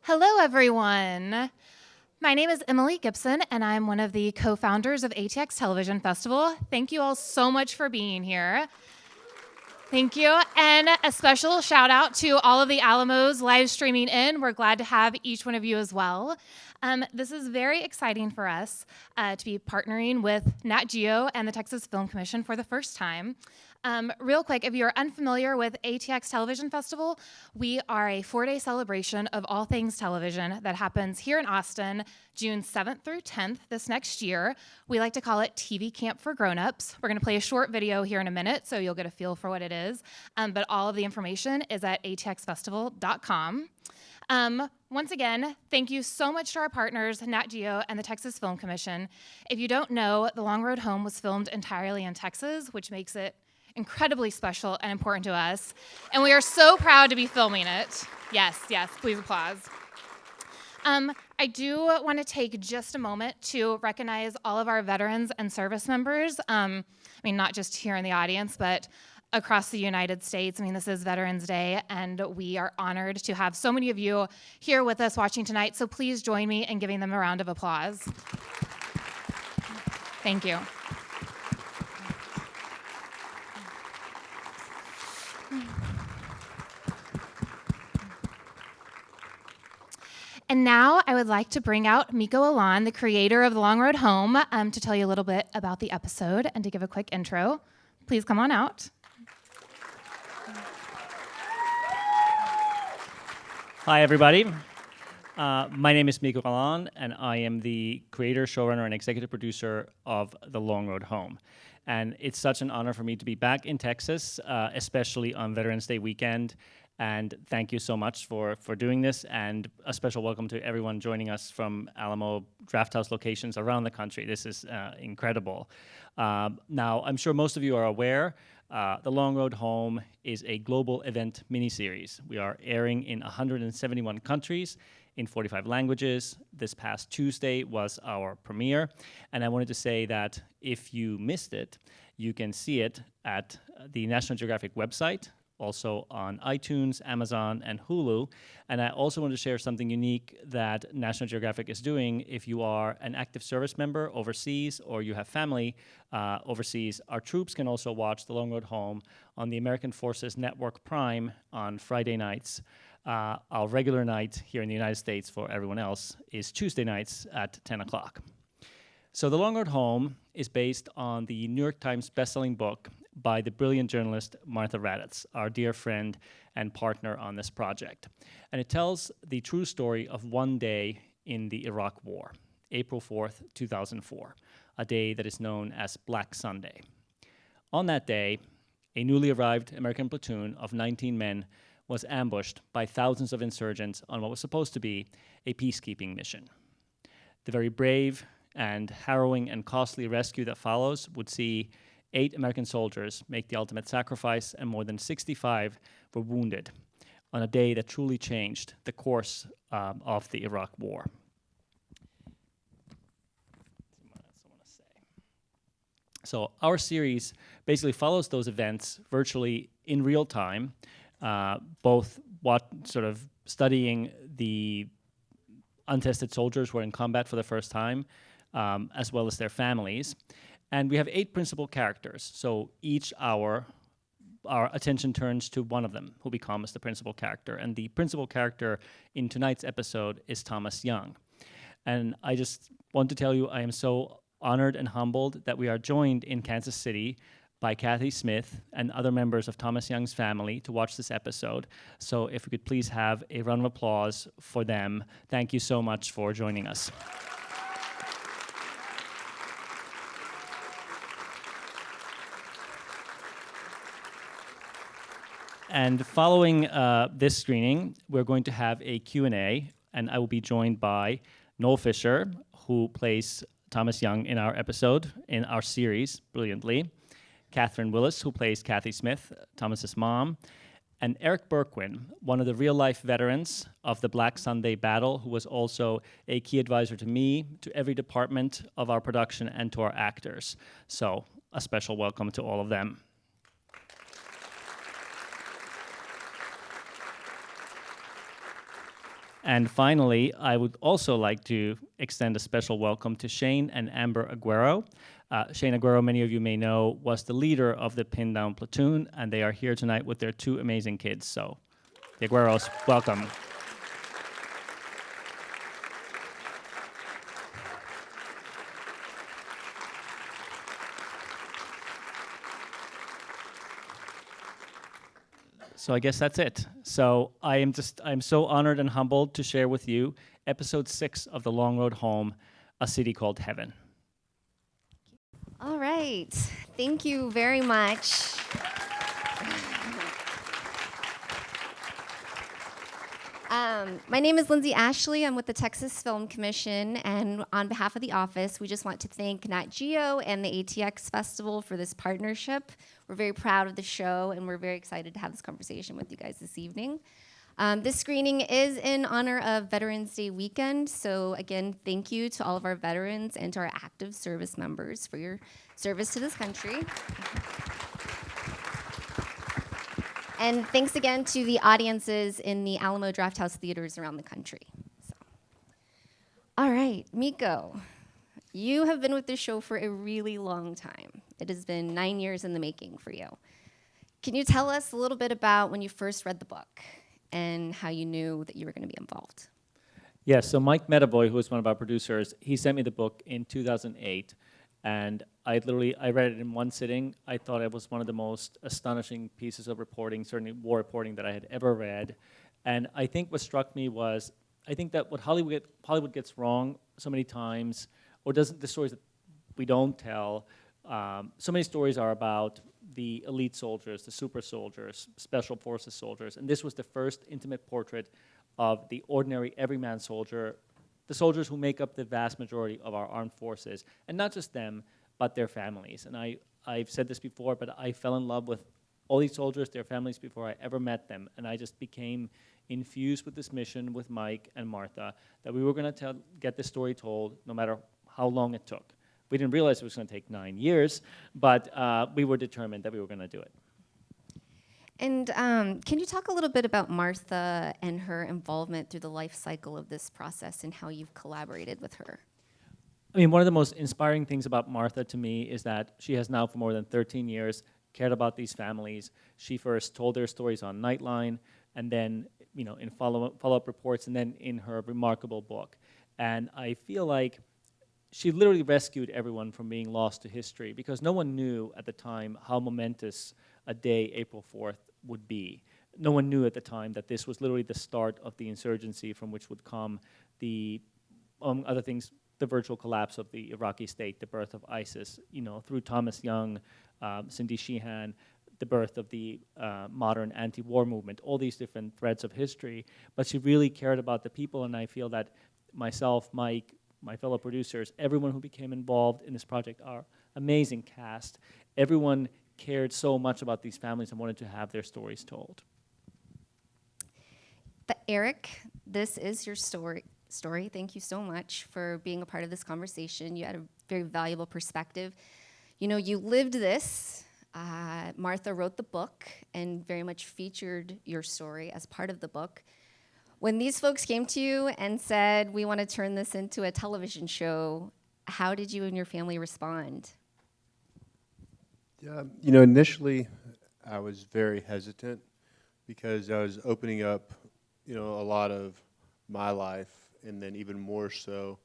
Hello, everyone. My name is Emily Gibson, and I'm one of the co-founders of ATX Television Festival. Thank you all so much for being here. Thank you. And a special shout out to all of the Alamos live streaming in. We're glad to have each one of you as well. This is very exciting for us to be partnering with Nat Geo and the Texas Film Commission for the first time. Real quick, if you're unfamiliar with ATX Television Festival, we are a 4-day celebration of all things television that happens here in Austin, June 7th through 10th this next year. We like to call it TV Camp for Grown-Ups. We're gonna play a short video here in a minute, so you'll get a feel for what it is. But all of the information is at atxfestival.com. Once again, thank you so much to our partners, Nat Geo and the Texas Film Commission. If you don't know, The Long Road Home was filmed entirely in Texas, which makes it incredibly special and important to us. And we are so proud to be filming it. Yes, please applause. I do want to take just a moment to recognize all of our veterans and service members. Not just here in the audience, but across the United States. This is Veterans Day, and we are honored to have so many of you here with us watching tonight. So please join me in giving them a round of applause. Thank you. And now I would like to bring out Mikko Alanne, the creator of The Long Road Home, to tell you a little bit about the episode and to give a quick intro. Please come on out. Hi, everybody. My name is Mikko Alanne, and I am the creator, showrunner, and executive producer of The Long Road Home. And it's such an honor for me to be back in Texas, especially on Veterans Day weekend. And thank you so much for doing this, and a special welcome to everyone joining us from Alamo Drafthouse locations around the country. This is incredible. Now, I'm sure most of you are aware, The Long Road Home is a global event miniseries. We are airing in 171 countries in 45 languages. This past Tuesday was our premiere, and I wanted to say that if you missed it, you can see it at the National Geographic website, also on iTunes, Amazon, and Hulu. And I also want to share something unique that National Geographic is doing. If you are an active service member overseas or you have family overseas, our troops can also watch The Long Road Home on the American Forces Network Prime on Friday nights. Our regular night here in the United States for everyone else is Tuesday nights at 10 o'clock. So The Long Road Home is based on the New York Times bestselling book by the brilliant journalist Martha Raddatz, our dear friend and partner on this project. And it tells the true story of one day in the Iraq War, April 4th, 2004, a day that is known as Black Sunday. On that day, a newly arrived American platoon of 19 men was ambushed by thousands of insurgents on what was supposed to be a peacekeeping mission. The very brave and harrowing and costly rescue that follows would see 8 American soldiers make the ultimate sacrifice, and more than 65 were wounded on a day that truly changed the course of the Iraq War. So our series basically follows those events virtually in real time, both studying the untested soldiers who are in combat for the first time, as well as their families. And we have 8 principal characters, so each hour our attention turns to one of them, who becomes the principal character. And the principal character in tonight's episode is Thomas Young. And I just want to tell you, I am so honored and humbled that we are joined in Kansas City by Kathy Smith and other members of Thomas Young's family to watch this episode. So if we could please have a round of applause for them. Thank you so much for joining us. And following this screening, we're going to have a Q&A, and I will be joined by Noel Fisher, who plays Thomas Young in our episode, in our series, brilliantly, Katherine Willis, who plays Kathy Smith, Thomas's mom, and Eric Bourquin, one of the real-life veterans of the Black Sunday battle, who was also a key advisor to me, to every department of our production, and to our actors. So a special welcome to all of them. And finally, I would also like to extend a special welcome to Shane and Amber Aguero. Shane Aguero, many of you may know, was the leader of the Pin Down platoon, and they are here tonight with their two amazing kids. So, the Agueros, welcome. So I guess that's it. So I'm so honored and humbled to share with you episode 6 of The Long Road Home, A City Called Heaven. All right. Thank you very much. My name is Lindsey Ashley. I'm with the Texas Film Commission, and on behalf of the office, we just want to thank Nat Geo and the ATX Festival for this partnership. We're very proud of the show, and we're very excited to have this conversation with you guys this evening. This screening is in honor of Veterans Day weekend, so again, thank you to all of our veterans and to our active service members for your service to this country. And thanks again to the audiences in the Alamo Drafthouse theaters around the country. So. All right, Mikko, you have been with this show for a really long time. It has been 9 years in the making for you. Can you tell us a little bit about when you first read the book and how you knew that you were going to be involved? Yes, so Mike Medavoy, who was one of our producers, he sent me the book in 2008, and I read it in one sitting. I thought it was one of the most astonishing pieces of reporting, certainly war reporting, that I had ever read. And I think what struck me was, I think that what Hollywood gets wrong so many times, or doesn't, the stories that we don't tell, so many stories are about the elite soldiers, the super soldiers, special forces soldiers, and this was the first intimate portrait of the ordinary everyman soldier, the soldiers who make up the vast majority of our armed forces, and not just them, but their families. And I've said this before, but I fell in love with all these soldiers, their families, before I ever met them, and I just became infused with this mission with Mike and Martha, that we were going to get this story told no matter how long it took. We didn't realize it was going to take 9 years, but we were determined that we were going to do it. And can you talk a little bit about Martha and her involvement through the life cycle of this process and how you've collaborated with her? I mean, one of the most inspiring things about Martha to me is that she has now for more than 13 years cared about these families. She first told their stories on Nightline, and then in follow-up reports, and then in her remarkable book. And I feel like she literally rescued everyone from being lost to history, because no one knew at the time how momentous a day April 4th would be. No one knew at the time that this was literally the start of the insurgency from which would come the, among other things, the virtual collapse of the Iraqi state, the birth of ISIS, through Thomas Young, Cindy Sheehan, the birth of the modern anti-war movement, all these different threads of history. But she really cared about the people, and I feel that myself, Mike, my fellow producers, everyone who became involved in this project, our amazing cast, everyone cared so much about these families and wanted to have their stories told. But Eric, this is your story. Thank you so much for being a part of this conversation. You had a very valuable perspective. You lived this. Martha wrote the book and very much featured your story as part of the book. When these folks came to you and said, we want to turn this into a television show, how did you and your family respond? Yeah, initially I was very hesitant because I was opening up, a lot of my life, and then even more so,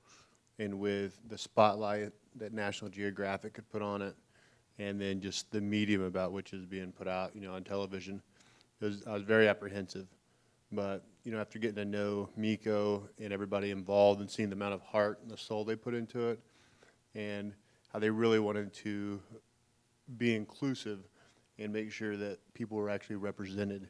and with the spotlight that National Geographic could put on it, and then just the medium about which is being put out, on television. I was very apprehensive. But, after getting to know Mikko and everybody involved and seeing the amount of heart and the soul they put into it, and how they really wanted to be inclusive and make sure that people were actually represented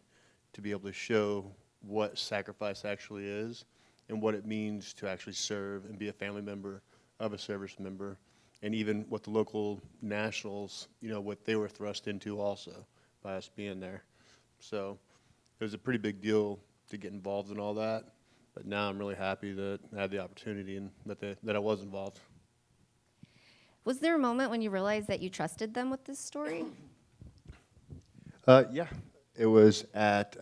to be able to show what sacrifice actually is and what it means to actually serve and be a family member of a service member, and even what the local nationals, what they were thrust into also by us being there. So it was a pretty big deal to get involved in all that, but now I'm really happy that I had the opportunity and that I was involved. Was there a moment when you realized that you trusted them with this story? Yeah, it was at,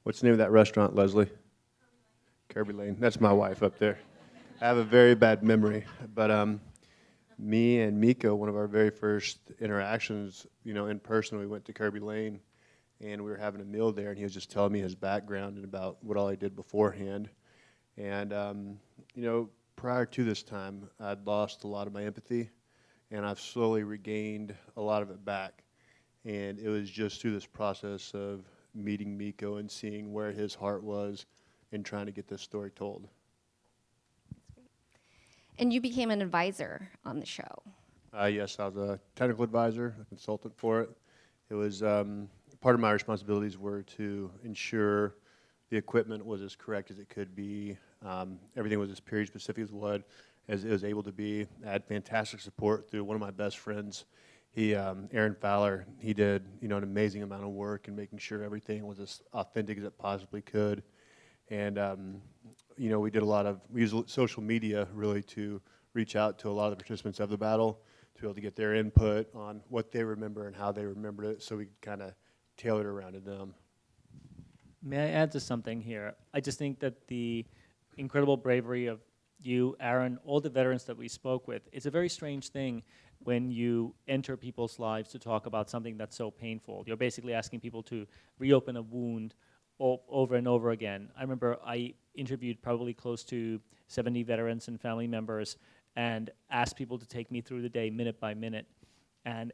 what's the name of that restaurant, Leslie? Kirby Lane. That's my wife up there. I have a very bad memory, but me and Miko, one of our very first interactions, in person, we went to Kirby Lane, and we were having a meal there, and he was just telling me his background and about what all he did beforehand. And, prior to this time, I'd lost a lot of my empathy, and I've slowly regained a lot of it back. And it was just through this process of meeting Miko and seeing where his heart was and trying to get this story told. And you became an advisor on the show. Yes, I was a technical advisor, a consultant for it. It was part of my responsibilities were to ensure the equipment was as correct as it could be. Everything was as period specific as it was able to be. I had fantastic support through one of my best friends. He, Aaron Fowler, he did an amazing amount of work in making sure everything was as authentic as it possibly could. And we used social media really to reach out to a lot of the participants of the battle to be able to get their input on what they remember and how they remembered it, so we could kind of tailor it around to them. May I add to something here? I just think that the incredible bravery of you, Aaron, all the veterans that we spoke with, it's a very strange thing when you enter people's lives to talk about something that's so painful. You're basically asking people to reopen a wound over and over again. I remember I interviewed probably close to 70 veterans and family members and asked people to take me through the day minute by minute. And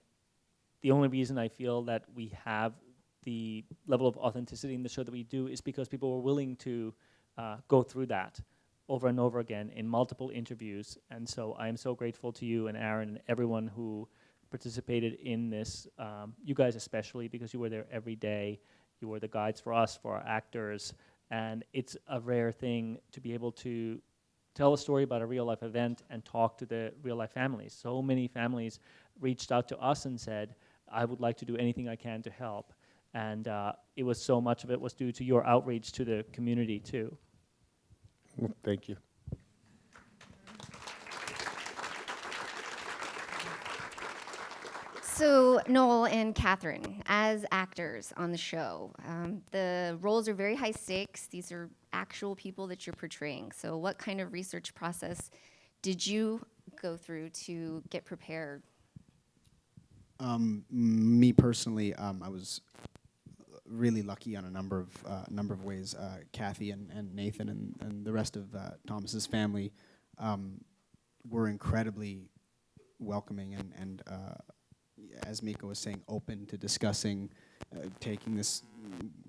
the only reason I feel that we have the level of authenticity in the show that we do is because people were willing to go through that over and over again in multiple interviews. And so I am so grateful to you and Aaron and everyone who participated in this, you guys especially, because you were there every day. You were the guides for us, for our actors, and it's a rare thing to be able to tell a story about a real-life event and talk to the real-life families. So many families reached out to us and said, I would like to do anything I can to help. And it was so much of it was due to your outreach to the community, too. Well, thank you. So Noel and Katherine, as actors on the show, the roles are very high stakes. These are actual people that you're portraying. So what kind of research process did you go through to get prepared? Me personally, I was really lucky on a number of ways. Kathy and Nathan and the rest of Thomas's family were incredibly welcoming and as Miko was saying, open to discussing,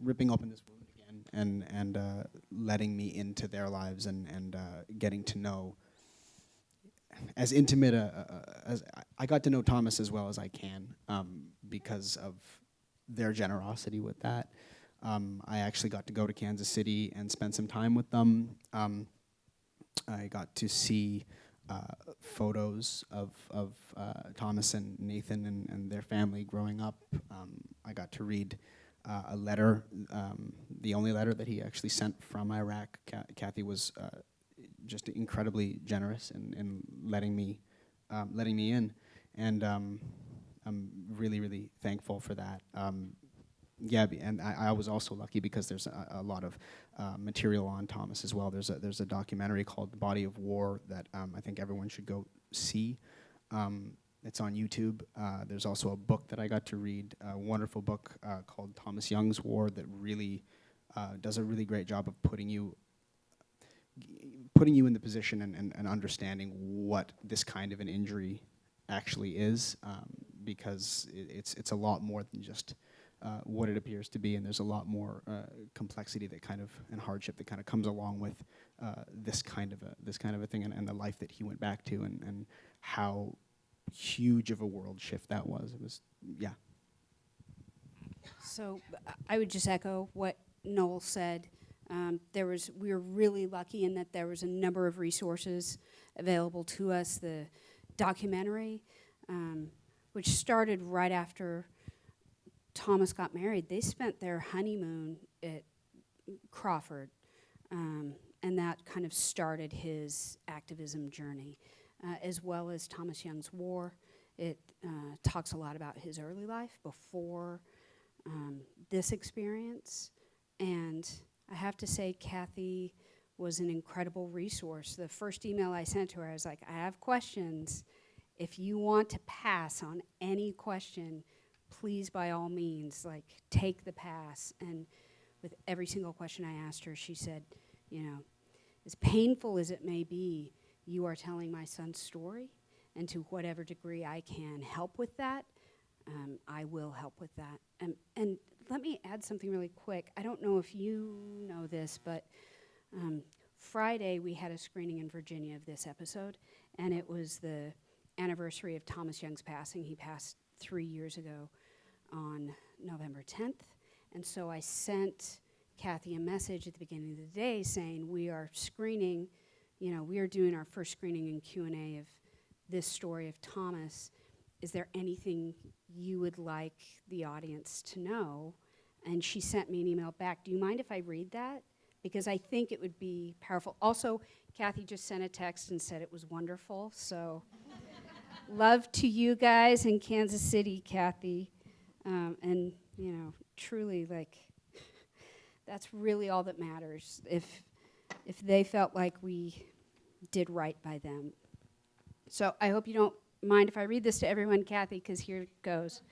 ripping open this wound again, and letting me into their lives and getting to know as intimate as I got to know Thomas as well as I can because of their generosity with that. I actually got to go to Kansas City and spend some time with them. I got to see photos of Thomas and Nathan and their family growing up. I got to read a letter, the only letter that he actually sent from Iraq. Kathy was just incredibly generous in letting me in, and I'm really, really thankful for that. And I was also lucky because there's a lot of material on Thomas as well. There's a documentary called The Body of War that I think everyone should go see. It's on YouTube. There's also a book that I got to read, a wonderful book called Thomas Young's War that really does a really great job of putting you in the position and understanding what this kind of an injury actually is, because it's a lot more than just what it appears to be, and there's a lot more complexity that kind of and hardship that kind of comes along with this kind of a thing, and the life that he went back to, and how huge of a world shift that was. It was, yeah. So I would just echo what Noel said. We were really lucky in that there was a number of resources available to us. The documentary, which started right after Thomas got married, they spent their honeymoon at Crawford, and that kind of started his activism journey, as well as Thomas Young's War. It talks a lot about his early life before this experience, and I have to say Kathy was an incredible resource. The first email I sent to her, I was like, I have questions. If you want to pass on any question, please, by all means, like, take the pass. And with every single question I asked her, she said, you know, as painful as it may be, you are telling my son's story, and to whatever degree I can help with that, I will help with that. And let me add something really quick. I don't know if you know this, but Friday we had a screening in Virginia of this episode, and it was the anniversary of Thomas Young's passing. He passed 3 years ago on November 10th. And so I sent Kathy a message at the beginning of the day saying, we are screening, you know, we are doing our first screening and Q&A of this story of Thomas. Is there anything you would like the audience to know? And she sent me an email back. Do you mind if I read that? Because I think it would be powerful. Also, Kathy just sent a text and said it was wonderful. So love to you guys in Kansas City, Kathy. And, you know, truly, like, that's really all that matters. If they felt like we did right by them. So I hope you don't mind if I read this to everyone, Kathy, because here it goes.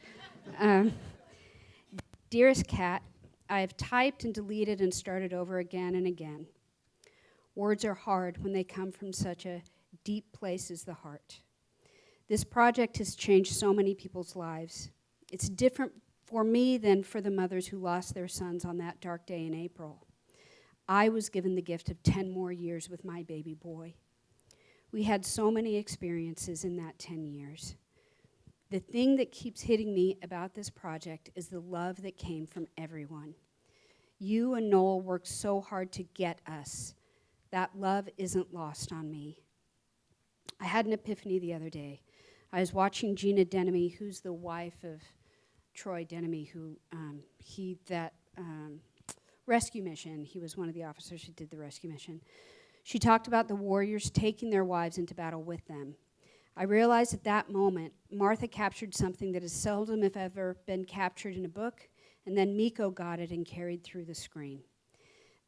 Dearest Kat, I have typed and deleted and started over again and again. Words are hard when they come from such a deep place as the heart. This project has changed so many people's lives. It's different for me than for the mothers who lost their sons on that dark day in April. I was given the gift of 10 more years with my baby boy. We had so many experiences in that 10 years. The thing that keeps hitting me about this project is the love that came from everyone. You and Noel worked so hard to get us. That love isn't lost on me. I had an epiphany the other day. I was watching Gina Denemy, who's the wife of Troy Denemy, who rescue mission, he was one of the officers who did the rescue mission. She talked about the warriors taking their wives into battle with them. I realized at that moment, Martha captured something that has seldom, if ever, been captured in a book, and then Mikko got it and carried through the screen.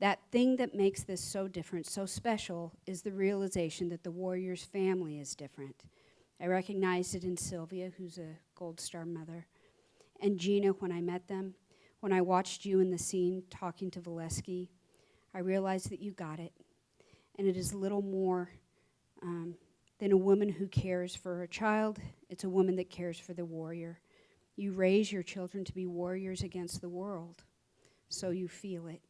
That thing that makes this so different, so special, is the realization that the warrior's family is different. I recognized it in Sylvia, who's a Gold Star mother, and Gina when I met them. When I watched you in the scene talking to Valesky, I realized that you got it. And it is little more than a woman who cares for her child. It's a woman that cares for the warrior. You raise your children to be warriors against the world, so you feel it.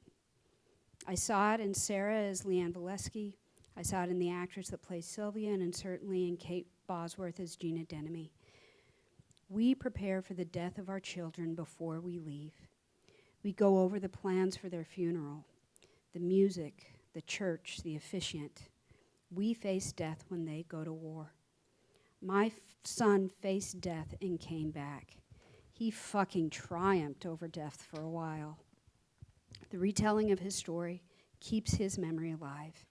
I saw it in Sarah as Leanne Valesky. I saw it in the actress that plays Sylvia, and certainly in Kate Bosworth as Gina Denemy. We prepare for the death of our children before we leave. We go over the plans for their funeral, the music, the church, the officiant. We face death when they go to war. My son faced death and came back. He fucking triumphed over death for a while. The retelling of his story keeps his memory alive.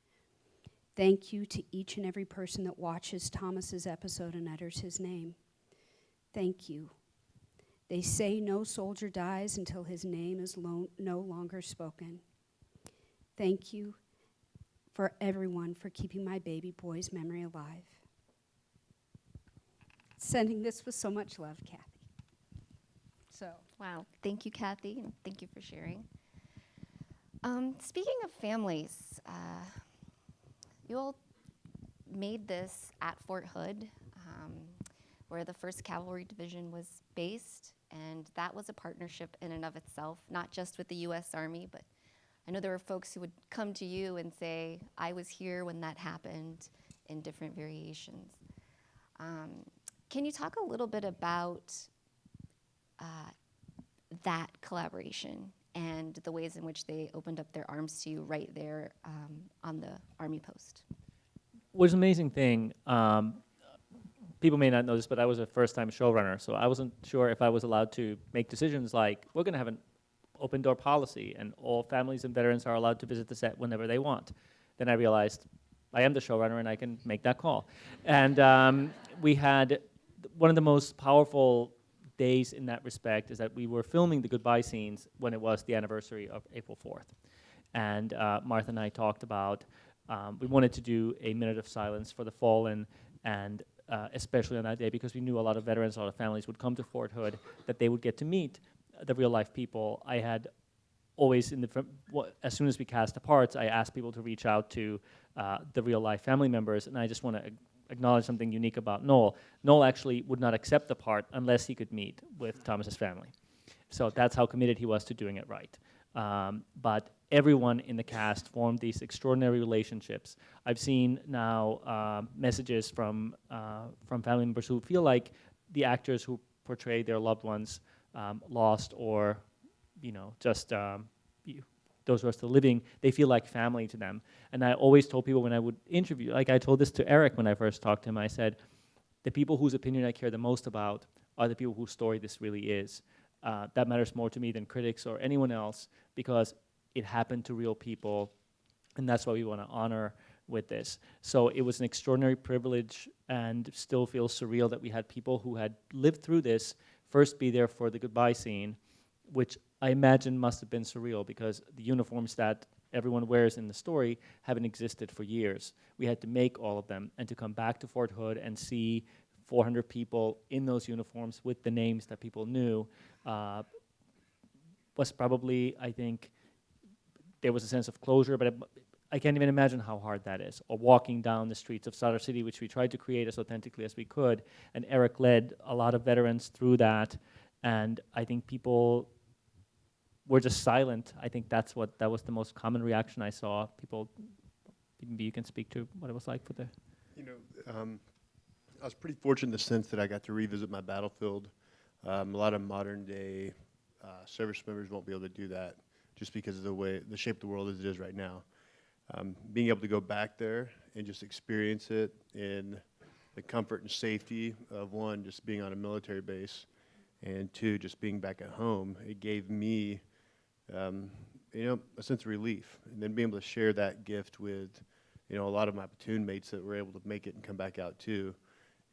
Thank you to each and every person that watches Thomas's episode and utters his name. Thank you. They say no soldier dies until his name is no longer spoken. Thank you for everyone for keeping my baby boy's memory alive. Sending this with so much love, Kathy. So, Wow. Thank you, Kathy, and thank you for sharing. Speaking of families, you all made this at Fort Hood, where the 1st Cavalry Division was based, and that was a partnership in and of itself, not just with the U.S. Army, but I know there were folks who would come to you and say, I was here when that happened, in different variations. Can you talk a little bit about that collaboration and the ways in which they opened up their arms to you right there on the Army post? Was an amazing thing. People may not know this, but I was a first-time showrunner, so I wasn't sure if I was allowed to make decisions like, we're going to have an open door policy, and all families and veterans are allowed to visit the set whenever they want. Then I realized I am the showrunner, and I can make that call. And we had one of the most powerful days in that respect is that we were filming the goodbye scenes when it was the anniversary of April 4th. And Martha and I talked about, we wanted to do a minute of silence for the fallen, and especially on that day, because we knew a lot of veterans, a lot of families would come to Fort Hood, that they would get to meet the real life people. I had always, as soon as we cast the parts, I asked people to reach out to the real life family members, and I just want to acknowledge something unique about Noel. Noel actually would not accept the part unless he could meet with Thomas's family. So that's how committed he was to doing it right. But everyone in the cast formed these extraordinary relationships. I've seen now messages from family members who feel like the actors who portray their loved ones lost, or just those who are still living, they feel like family to them. And I always told people when I would interview, like I told this to Eric when I first talked to him, I said, the people whose opinion I care the most about are the people whose story this really is. That matters more to me than critics or anyone else, because it happened to real people, and that's what we want to honor with this. So it was an extraordinary privilege, and still feels surreal that we had people who had lived through this first be there for the goodbye scene, which I imagine must have been surreal, because the uniforms that everyone wears in the story haven't existed for years. We had to make all of them, and to come back to Fort Hood and see 400 people in those uniforms with the names that people knew was probably, I think, there was a sense of closure, but I can't even imagine how hard that is. Or walking down the streets of Sutter City, which we tried to create as authentically as we could, and Eric led a lot of veterans through that, and I think people were just silent. I think that was the most common reaction I saw. People, maybe you can speak to what it was like for the... I was pretty fortunate in the sense that I got to revisit my battlefield. A lot of modern day service members won't be able to do that, just because of the shape of the world as it is right now. Being able to go back there and just experience it in the comfort and safety of, one, just being on a military base, and two, just being back at home, it gave me a sense of relief. And then being able to share that gift with a lot of my platoon mates that were able to make it and come back out too,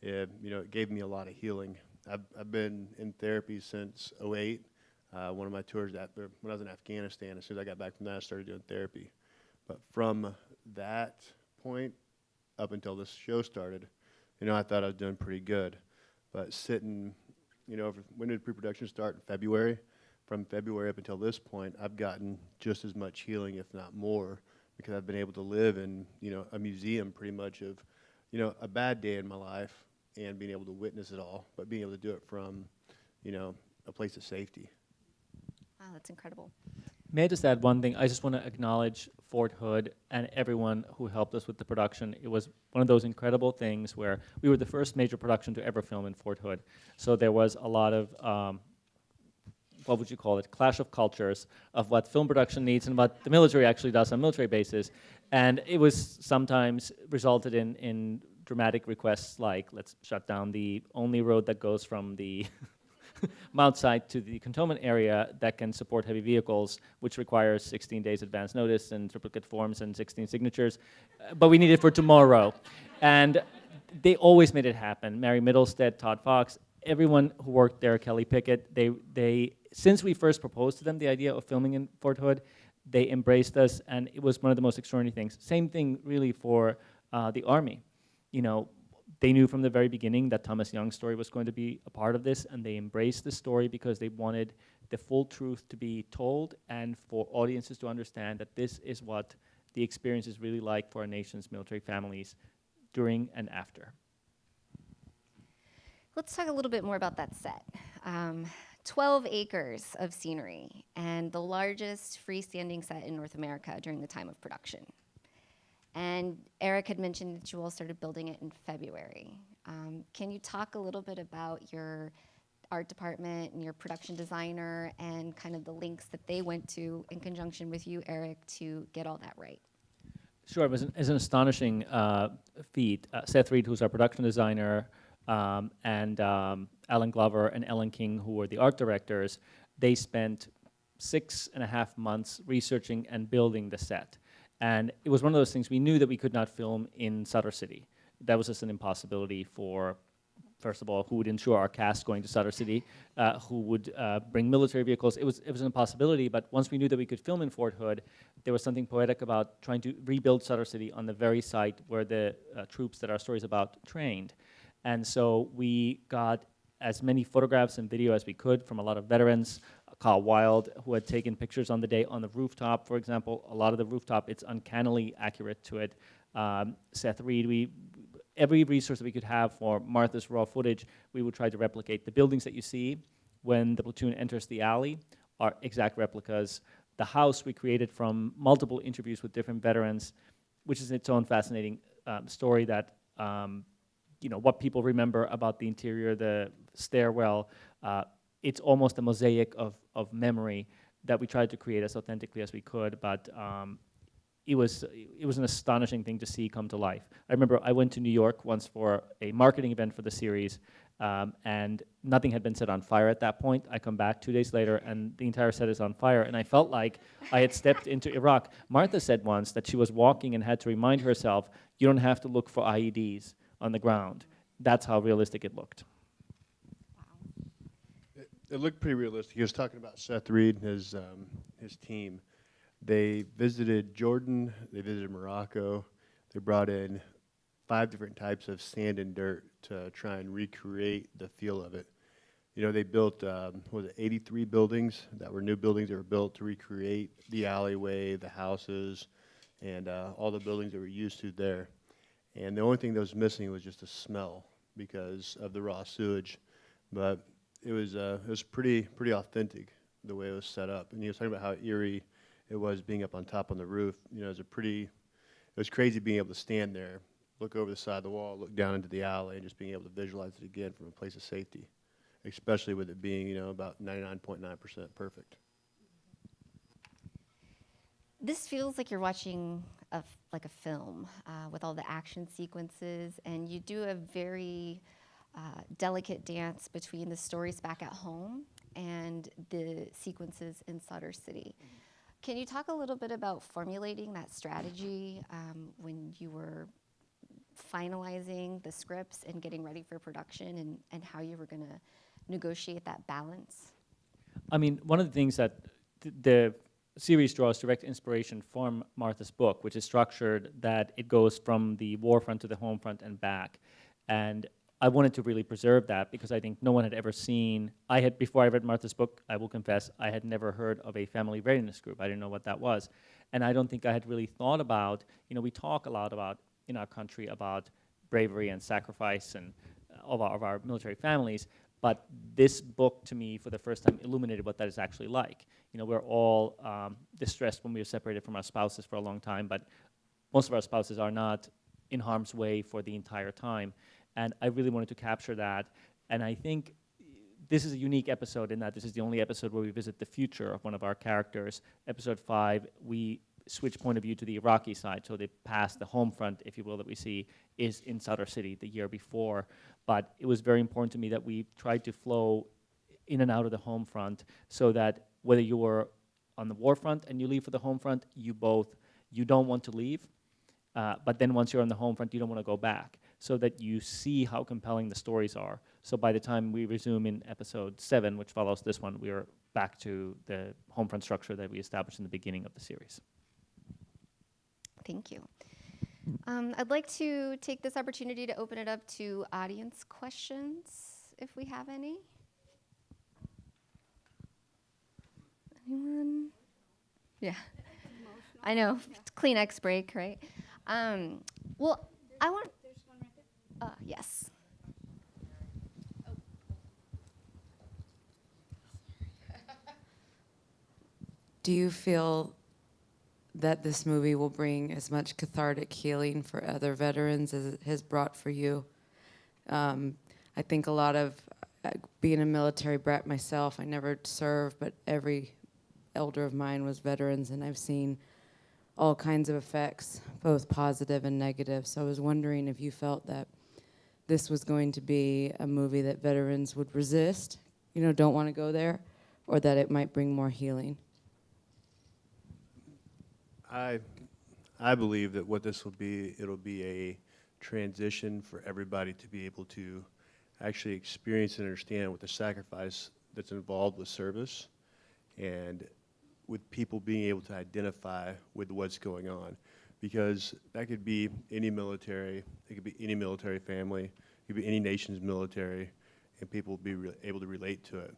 it gave me a lot of healing. I've been in therapy since '08. One of my tours when I was in Afghanistan, as soon as I got back from that, I started doing therapy. But from that point up until this show started, I thought I was doing pretty good. But sitting, when did pre-production start? In February. From February up until this point, I've gotten just as much healing, if not more, because I've been able to live in, a museum pretty much of, a bad day in my life, and being able to witness it all, but being able to do it from, a place of safety. Wow, that's incredible. May I just add one thing? I just want to acknowledge Fort Hood and everyone who helped us with the production. It was one of those incredible things where we were the first major production to ever film in Fort Hood. So there was a lot of, what would you call it, clash of cultures of what film production needs and what the military actually does on military bases. And it was sometimes resulted in dramatic requests like, let's shut down the only road that goes from the Mount site to the cantonment area that can support heavy vehicles, which requires 16 days advance notice and triplicate forms and 16 signatures, but we need it for tomorrow. And they always made it happen. Mary Middlestead, Todd Fox, everyone who worked there, Kelly Pickett, they since we first proposed to them the idea of filming in Fort Hood, they embraced us, and it was one of the most extraordinary things. Same thing really for the Army. They knew from the very beginning that Thomas Young's story was going to be a part of this, and they embraced the story because they wanted the full truth to be told and for audiences to understand that this is what the experience is really like for our nation's military families during and after. Let's talk a little bit more about that set. 12 acres of scenery, and the largest freestanding set in North America during the time of production. And Eric had mentioned that you all started building it in February. Can you talk a little bit about your art department and your production designer and kind of the links that they went to in conjunction with you, Eric, to get all that right? Sure, it was an astonishing feat. Seth Reed, who's our production designer, and Alan Glover and Ellen King, who were the art directors, they spent 6.5 months researching and building the set. And it was one of those things, we knew that we could not film in Sutter City. That was just an impossibility for first of all, who would ensure our cast going to Sutter City, who would bring military vehicles. It was an impossibility, but once we knew that we could film in Fort Hood, there was something poetic about trying to rebuild Sutter City on the very site where the troops that our story is about trained. And so we got as many photographs and video as we could from a lot of veterans. Carl Wild, who had taken pictures on the day on the rooftop, for example. A lot of the rooftop, it's uncannily accurate to it. Seth Reed, every resource that we could have for Martha's raw footage, we would try to replicate. The buildings that you see when the platoon enters the alley are exact replicas. The house we created from multiple interviews with different veterans, which is its own fascinating story that, what people remember about the interior, the stairwell, it's almost a mosaic of memory that we tried to create as authentically as we could, but it was an astonishing thing to see come to life. I remember I went to New York once for a marketing event for the series, and nothing had been set on fire at that point. I come back 2 days later, and the entire set is on fire, and I felt like I had stepped into Iraq. Martha said once that she was walking and had to remind herself, you don't have to look for IEDs on the ground. That's how realistic it looked. It looked pretty realistic. He was talking about Seth Reed and his team. They visited Jordan, they visited Morocco, they brought in 5 different types of sand and dirt to try and recreate the feel of it. They built, 83 buildings that were new buildings that were built to recreate the alleyway, the houses, and all the buildings that were used to there. And the only thing that was missing was just a smell because of the raw sewage. But it was pretty authentic the way it was set up. And he was talking about how eerie it was being up on top on the roof. It was crazy being able to stand there, look over the side of the wall, look down into the alley, and just being able to visualize it again from a place of safety, especially with it being, about 99.9% perfect. This feels like you're watching a film with all the action sequences, and you do a very delicate dance between the stories back at home and the sequences in Sutter City. Can you talk a little bit about formulating that strategy when you were finalizing the scripts and getting ready for production, and how you were going to negotiate that balance? I mean, one of the things that the series draws direct inspiration from Martha's book, which is structured that it goes from the war front to the home front and back. And I wanted to really preserve that because I think no one had ever seen, before I read Martha's book, I will confess, I had never heard of a family readiness group. I didn't know what that was. And I don't think I had really thought about, we talk a lot about, in our country, about bravery and sacrifice and of our military families, but this book, to me, for the first time, illuminated what that is actually like. We're all distressed when we are separated from our spouses for a long time, but most of our spouses are not in harm's way for the entire time. And I really wanted to capture that. And I think this is a unique episode in that this is the only episode where we visit the future of one of our characters. Episode 5, we switch point of view to the Iraqi side, so the past, the home front, if you will, that we see is in Sutter City the year before. But it was very important to me that we tried to flow in and out of the home front so that whether you were on the war front and you leave for the home front, you don't want to leave, but then once you're on the home front, you don't want to go back, so that you see how compelling the stories are. So by the time we resume in episode 7, which follows this one, we are back to the home front structure that we established in the beginning of the series. Thank you. I'd like to take this opportunity to open it up to audience questions, if we have any. Anyone? Yeah. I know. Kleenex break, right? Well, I want... There's one right there. Yes. Do you feel that this movie will bring as much cathartic healing for other veterans as it has brought for you? I think a lot of, being a military brat myself, I never served, but every elder of mine was veterans, and I've seen all kinds of effects, both positive and negative. So I was wondering if you felt that this was going to be a movie that veterans would resist, don't want to go there, or that it might bring more healing. I believe that what this will be, it'll be a transition for everybody to be able to actually experience and understand what the sacrifice that's involved with service and with people being able to identify with what's going on. Because that could be any military, it could be any military family, it could be any nation's military, and people will be able to relate to it.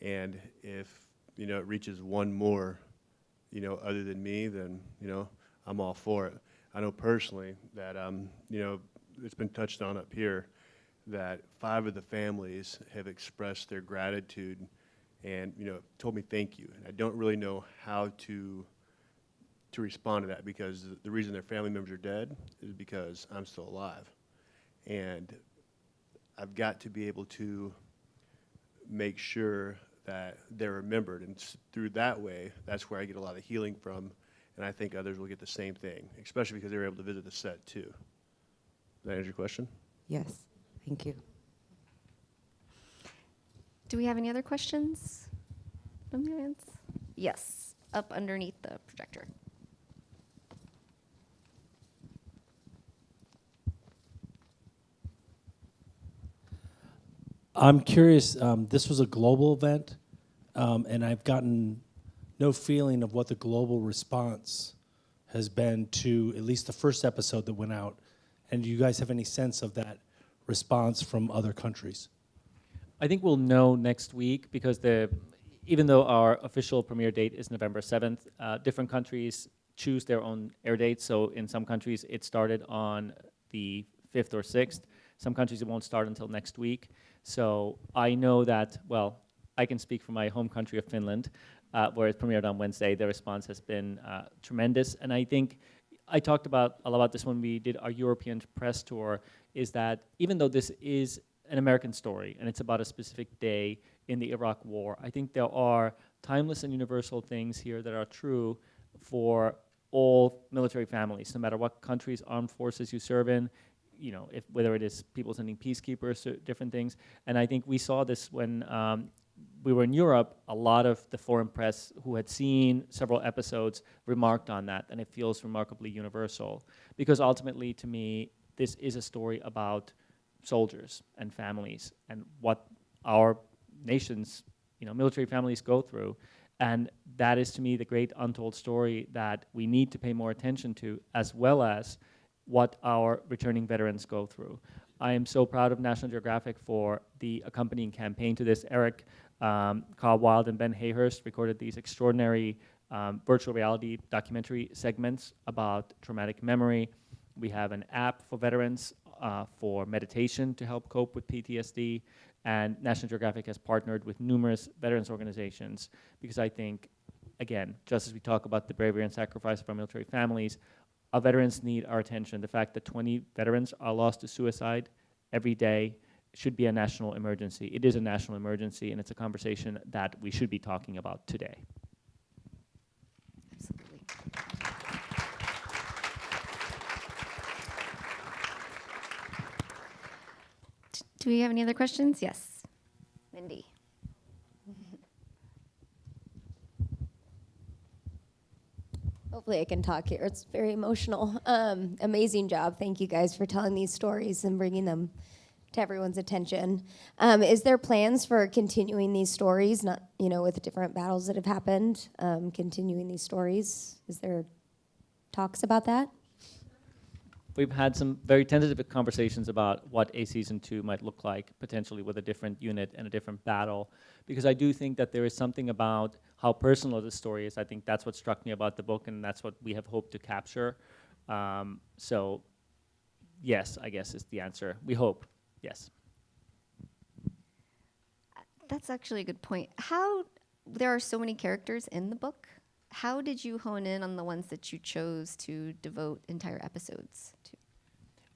And if, you know, it reaches one more, you know, other than me, then, you know, I'm all for it. I know personally that, you know, it's been touched on up here that 5 of the families have expressed their gratitude and, you know, told me thank you. And I don't really know how to respond to that, because the reason their family members are dead is because I'm still alive. And I've got to be able to make sure that they're remembered. And through that way, that's where I get a lot of healing from. And I think others will get the same thing, especially because they were able to visit the set too. Does that answer your question? Yes, thank you. Do we have any other questions from the audience? Yes, up underneath the projector. I'm curious, this was a global event, and I've gotten no feeling of what the global response has been to at least the first episode that went out. And do you guys have any sense of that response from other countries? I think we'll know next week, because even though our official premiere date is November 7th, different countries choose their own air dates. So in some countries, it started on the 5th or 6th. Some countries, it won't start until next week. So I know that, well, I can speak for my home country of Finland, where it premiered on Wednesday. The response has been tremendous. And I think I talked a lot about this when we did our European press tour, is that even though this is an American story and it's about a specific day in the Iraq War, I think there are timeless and universal things here that are true for all military families, no matter what countries, armed forces you serve in, you know, whether it is people sending peacekeepers to different things. And I think we saw this when we were in Europe. A lot of the foreign press who had seen several episodes remarked on that, and it feels remarkably universal. Because ultimately, to me, this is a story about soldiers and families and what our nation's, you know, military families go through. And that is, to me, the great untold story that we need to pay more attention to, as well as what our returning veterans go through. I am so proud of National Geographic for the accompanying campaign to this. Eric, Carl Wild, and Ben Hayhurst recorded these extraordinary virtual reality documentary segments about traumatic memory. We have an app for veterans for meditation to help cope with PTSD. And National Geographic has partnered with numerous veterans organizations, because I think, again, just as we talk about the bravery and sacrifice of our military families, our veterans need our attention. The fact that 20 veterans are lost to suicide every day should be a national emergency. It is a national emergency, and it's a conversation that we should be talking about today. Absolutely. Do we have any other questions? Yes. Mindy. Hopefully I can talk here. It's very emotional. Amazing job. Thank you guys for telling these stories and bringing them to everyone's attention. Is there plans for continuing these stories, not, you know, with the different battles that have happened, continuing these stories? Is there talks about that? We've had some very tentative conversations about what a season 2 might look like, potentially with a different unit and a different battle, because I do think that there is something about how personal the story is. I think that's what struck me about the book, and that's what we have hoped to capture. So, yes, I guess is the answer. We hope, yes. That's actually a good point. There are so many characters in the book. How did you hone in on the ones that you chose to devote entire episodes to?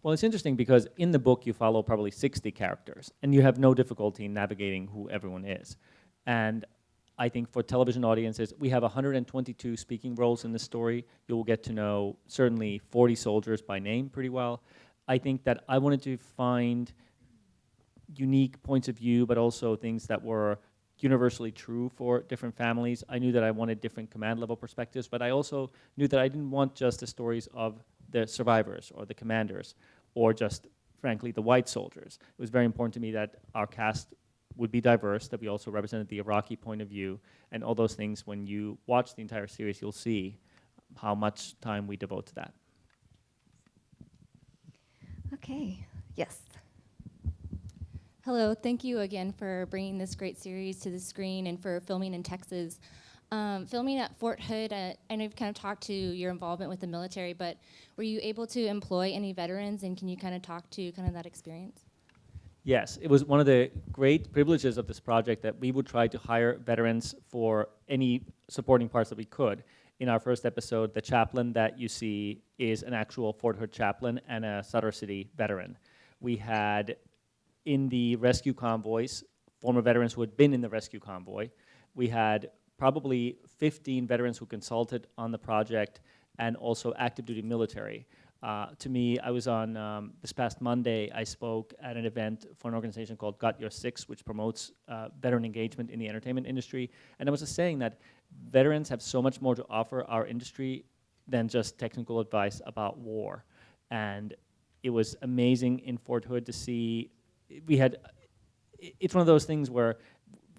Well, it's interesting because in the book you follow probably 60 characters, and you have no difficulty in navigating who everyone is. And I think for television audiences, we have 122 speaking roles in the story. You will get to know certainly 40 soldiers by name pretty well. I think that I wanted to find unique points of view, but also things that were universally true for different families. I knew that I wanted different command level perspectives, but I also knew that I didn't want just the stories of the survivors or the commanders, or just frankly, the white soldiers. It was very important to me that our cast would be diverse, that we also represented the Iraqi point of view, and all those things. When you watch the entire series, you'll see how much time we devote to that. Okay, yes. Hello, thank you again for bringing this great series to the screen and for filming in Texas. Filming at Fort Hood, I know you've kind of talked to your involvement with the military, but were you able to employ any veterans, and can you kind of talk to kind of that experience? Yes, it was one of the great privileges of this project that we would try to hire veterans for any supporting parts that we could. In our first episode, the chaplain that you see is an actual Fort Hood chaplain and a Sutter City veteran. We had in the rescue convoys former veterans who had been in the rescue convoy. We had probably 15 veterans who consulted on the project, and also active duty military. To me, I was on, this past Monday, I spoke at an event for an organization called Got Your Six, which promotes veteran engagement in the entertainment industry. And I was just saying that veterans have so much more to offer our industry than just technical advice about war. And it was amazing in Fort Hood to see, it's one of those things where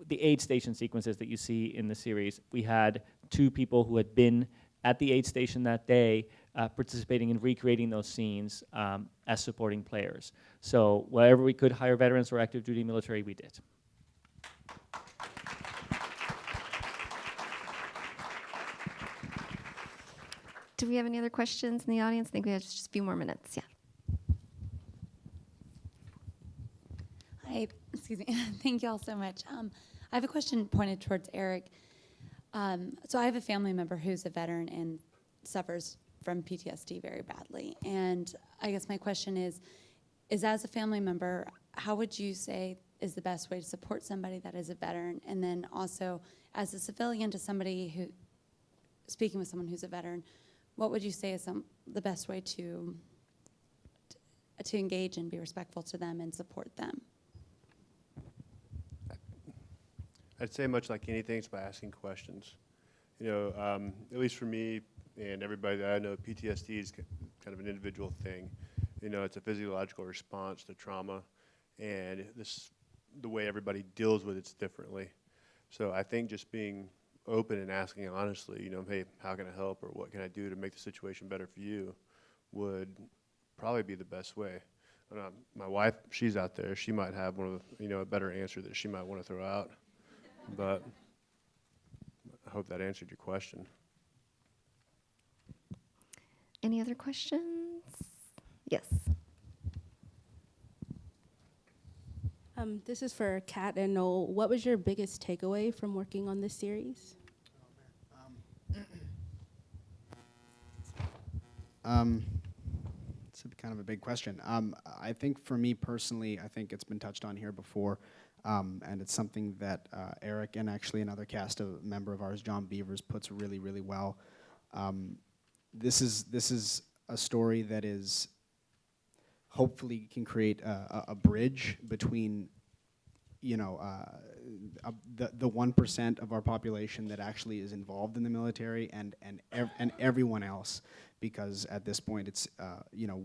the aid station sequences that you see in the series, we had 2 people who had been at the aid station that day participating in recreating those scenes as supporting players. So wherever we could hire veterans or active duty military, we did. Do we have any other questions in the audience? I think we have just a few more minutes. Yeah. Hi, excuse me. Thank you all so much. I have a question pointed towards Eric. So I have a family member who's a veteran and suffers from PTSD very badly. And I guess my question is as a family member, how would you say is the best way to support somebody that is a veteran? And then also, as a civilian to somebody who, speaking with someone who's a veteran, what would you say is the best way to engage and be respectful to them and support them? I'd say much like anything, it's by asking questions. You know, at least for me and everybody that I know, PTSD is kind of an individual thing. You know, it's a physiological response to trauma, and the way everybody deals with it's differently. So I think just being open and asking honestly, you know, hey, how can I help, or what can I do to make the situation better for you, would probably be the best way. My wife, she's out there. She might have one of the, you know, a better answer that she might want to throw out. But I hope that answered your question. Any other questions? Yes. This is for Kat and Noel. What was your biggest takeaway from working on this series? It's kind of a big question. I think for me personally, I think it's been touched on here before. And it's something that Eric and actually another cast member of ours, John Beavers, puts really, really well. This is a story that is hopefully can create a bridge between, you know, the 1% of our population that actually is involved in the military and everyone else, because at this point it's you know,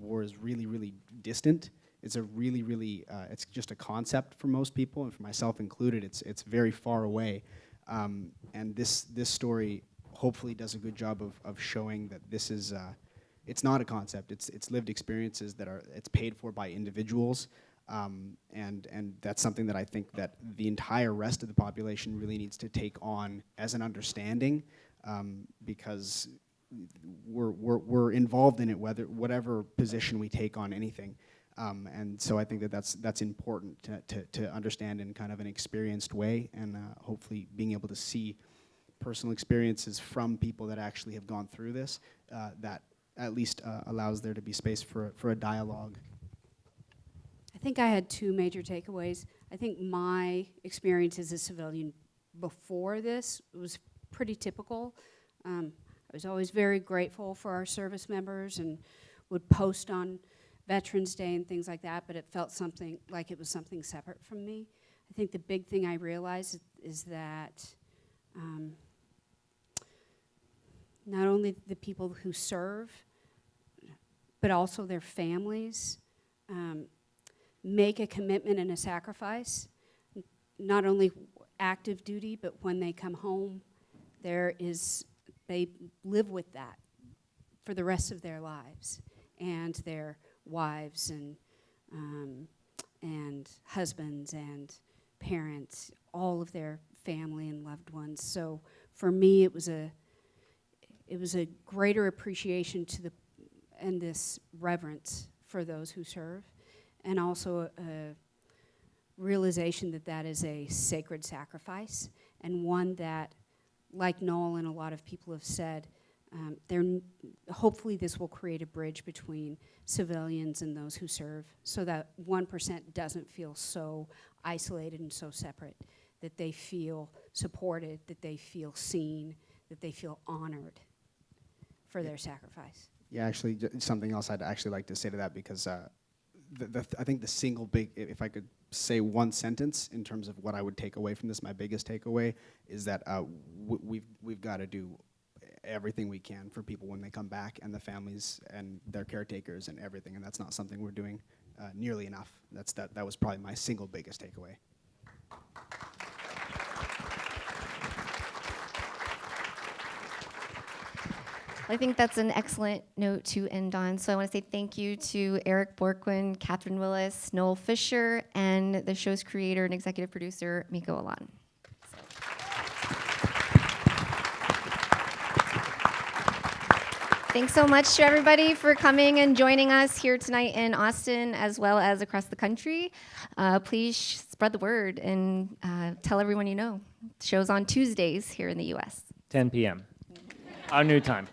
war is really, really distant. It's a really, really, it's just a concept for most people, and for myself included, it's very far away. And this story hopefully does a good job of showing that this is, it's not a concept. It's lived experiences it's paid for by individuals, and that's something that I think that the entire rest of the population really needs to take on as an understanding, because we're involved in it, whatever position we take on anything. And so I think that that's important to understand in kind of an experienced way, and hopefully being able to see personal experiences from people that actually have gone through this, that at least allows there to be space for a dialogue. I think I had 2 major takeaways. I think my experience as a civilian before this was pretty typical. I was always very grateful for our service members and would post on Veterans Day and things like that, but it felt something like it was something separate from me. I think the big thing I realized is that not only the people who serve, but also their families make a commitment and a sacrifice, not only active duty, but when they come home, they live with that for the rest of their lives, and their wives and husbands and parents, all of their family and loved ones. So for me, it was a greater appreciation and this reverence for those who serve, and also a realization that that is a sacred sacrifice, and one that, like Noel and a lot of people have said, hopefully this will create a bridge between civilians and those who serve, so that 1% doesn't feel so isolated and so separate, that they feel supported, that they feel seen, that they feel honored for their sacrifice. Yeah, actually, something else I'd actually like to say to that, because I think the single big, if I could say one sentence in terms of what I would take away from this, my biggest takeaway is that we've got to do everything we can for people when they come back, and the families and their caretakers and everything, and that's not something we're doing nearly enough. That was probably my single biggest takeaway. I think that's an excellent note to end on. So I want to say thank you to Eric Bourquin, Katherine Willis, Noel Fisher, and the show's creator and executive producer, Mikko Alanne. Thanks so much to everybody for coming and joining us here tonight in Austin, as well as across the country. Please spread the word and tell everyone you know. The show's on Tuesdays here in the U.S. 10 p.m. Our new time.